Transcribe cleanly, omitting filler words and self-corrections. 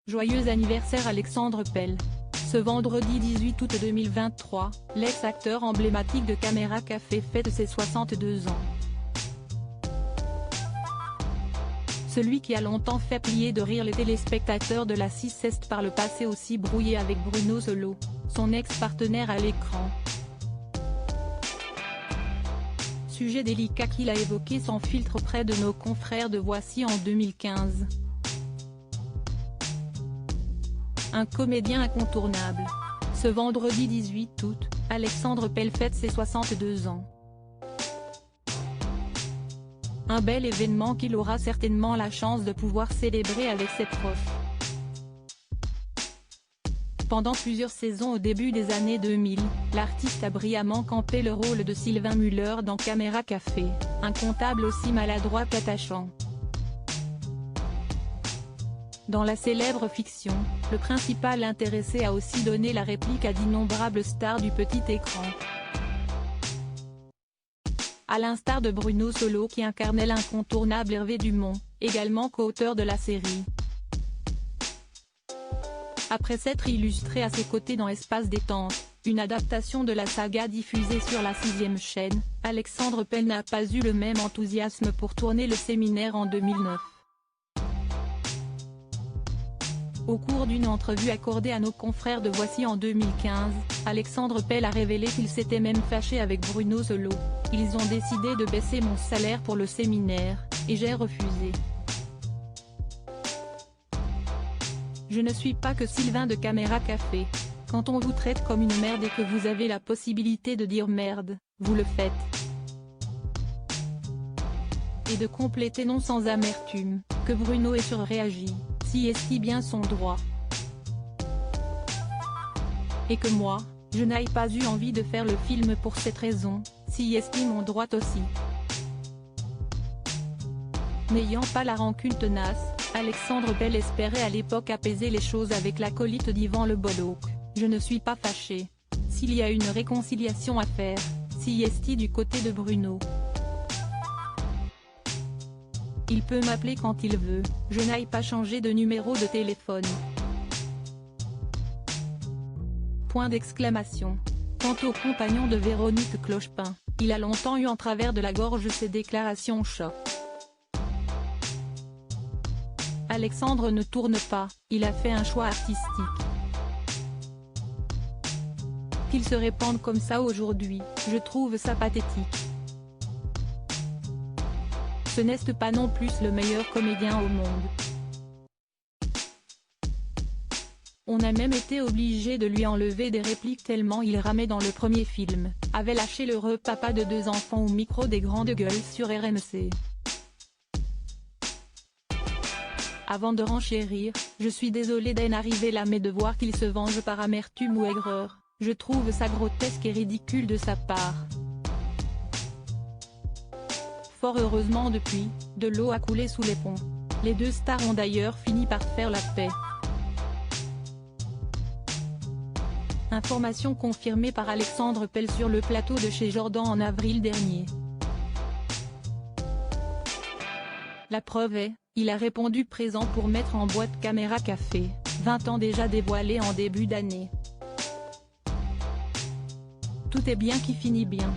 Joyeux anniversaire Alexandre Pell. Ce vendredi 18 août 2023, l'ex-acteur emblématique de Caméra Café fête ses 62 ans. Celui qui a longtemps fait plier de rire les téléspectateurs de la 6 Est par le passé aussi brouillé avec Bruno Solo, son ex-partenaire à l'écran. Sujet délicat qu'il a évoqué sans filtre auprès de nos confrères de Voici en 2015. Un comédien incontournable. Ce vendredi 18 août, Alexandre Pell fête ses 62 ans. Un bel événement qu'il aura certainement la chance de pouvoir célébrer avec ses proches. Pendant plusieurs saisons au début des années 2000, l'artiste a brillamment campé le rôle de Sylvain Muller dans Caméra Café, un comptable aussi maladroit qu'attachant. Dans la célèbre fiction, le principal intéressé a aussi donné la réplique à d'innombrables stars du petit écran. À l'instar de Bruno Solo qui incarnait l'incontournable Hervé Dumont, également co-auteur de la série. Après s'être illustré à ses côtés dans Espace Détente, une adaptation de la saga diffusée sur la 6e chaîne, Alexandre Pell n'a pas eu le même enthousiasme pour tourner Le Séminaire en 2009. Au cours d'une entrevue accordée à nos confrères de Voici en 2015, Alexandre Pell a révélé qu'il s'était même fâché avec Bruno Solo. Ils ont décidé de baisser mon salaire pour Le Séminaire, et j'ai refusé. Je ne suis pas que Sylvain de Caméra Café. Quand on vous traite comme une merde et que vous avez la possibilité de dire merde, vous le faites. Et de compléter non sans amertume, que Bruno ait surréagi, si est si bien son droit. Et que moi, je n'aille pas eu envie de faire le film pour cette raison, si estime mon droit aussi. N'ayant pas la rancune tenace, Alexandre Pell espérait à l'époque apaiser les choses avec l'acolyte d'Yvan Le Bolloc. Je ne suis pas fâché. S'il y a une réconciliation à faire, si est du côté de Bruno. Il peut m'appeler quand il veut, je n'aille pas changer de numéro de téléphone. Point d'exclamation. Quant au compagnon de Véronique Clochepin, il a longtemps eu en travers de la gorge ses déclarations choc. Alexandre ne tourne pas, il a fait un choix artistique. Qu'il se répande comme ça aujourd'hui, je trouve ça pathétique. Ce n'est pas non plus le meilleur comédien au monde. On a même été obligé de lui enlever des répliques tellement il ramait dans le premier film, avait lâché l'heureux papa de 2 enfants au micro des grandes gueules sur RMC. Avant de renchérir, je suis désolé d'en arriver là mais de voir qu'il se venge par amertume ou aigreur, je trouve ça grotesque et ridicule de sa part. Fort heureusement depuis, de l'eau a coulé sous les ponts. Les deux stars ont d'ailleurs fini par faire la paix. Information confirmée par Alexandre Pell sur le plateau de chez Jordan en avril dernier. La preuve est, il a répondu présent pour mettre en boîte Caméra Café, 20 ans déjà dévoilé en début d'année. Tout est bien qui finit bien.